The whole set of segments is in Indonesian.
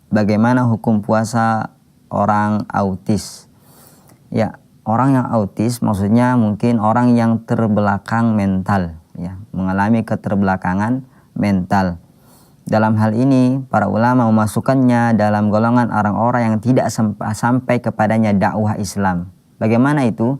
bagaimana hukum puasa orang autis. Ya, orang yang autis maksudnya mungkin orang yang terbelakang mental, ya, mengalami keterbelakangan mental. Dalam hal ini para ulama memasukkannya dalam golongan orang-orang yang tidak sampai kepadanya dakwah Islam. Bagaimana itu?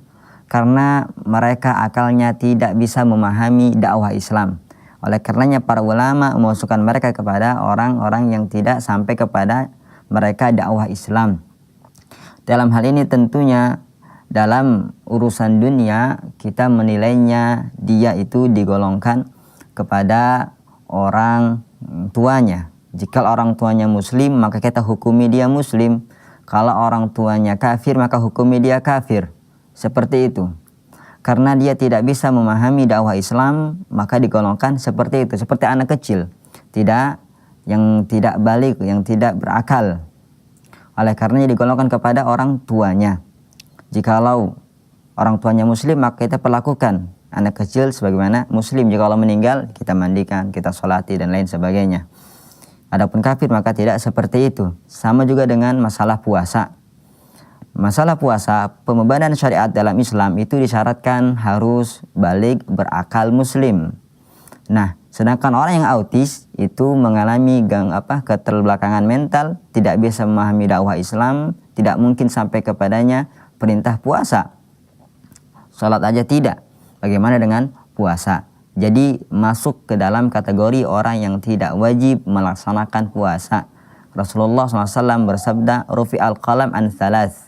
Karena mereka akalnya tidak bisa memahami dakwah Islam. Oleh karenanya para ulama memasukkan mereka kepada orang-orang yang tidak sampai kepada mereka dakwah Islam. Dalam hal ini tentunya dalam urusan dunia kita menilainya dia itu digolongkan kepada orang tuanya. Jika orang tuanya muslim maka kita hukumi dia muslim. Kalau orang tuanya kafir maka hukumi dia kafir. Seperti itu. Karena dia tidak bisa memahami dakwah Islam maka digolongkan seperti itu, seperti anak kecil, yang tidak balik, yang tidak berakal. Oleh karenanya digolongkan kepada orang tuanya. Jikalau orang tuanya muslim maka kita perlakukan anak kecil sebagaimana muslim. Jikalau meninggal kita mandikan, kita sholati dan lain sebagainya. Adapun kafir maka tidak seperti itu. Sama juga dengan masalah puasa. Masalah puasa, pembebanan syariat dalam Islam itu disyaratkan harus balik, berakal, muslim. Nah, sedangkan orang yang autis itu mengalami keterbelakangan mental, tidak bisa memahami dakwah Islam, tidak mungkin sampai kepadanya perintah puasa. Salat aja tidak. Bagaimana dengan puasa? Jadi masuk ke dalam kategori orang yang tidak wajib melaksanakan puasa. Rasulullah SAW bersabda, rufi'al qalam an thalath.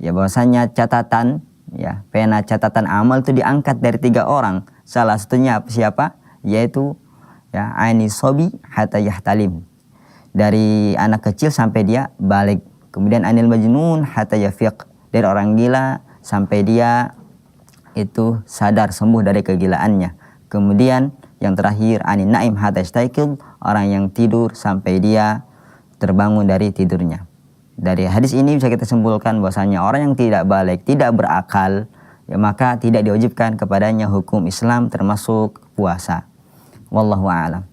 Ya, bahwasanya catatan, ya, pena catatan amal itu diangkat dari 3 orang. Salah satunya siapa? Yaitu ya aini sobi hatta yahtalim. Dari anak kecil sampai dia balik. Kemudian anil majnun hatta yafiq. Dari orang gila sampai dia itu sadar, sembuh dari kegilaannya. Kemudian yang terakhir anin naim hatta yastaiqil, orang yang tidur sampai dia terbangun dari tidurnya. Dari hadis ini bisa kita simpulkan bahwasanya orang yang tidak balik, tidak berakal, ya maka tidak diwajibkan kepadanya hukum Islam termasuk puasa. Wallahu a'lam.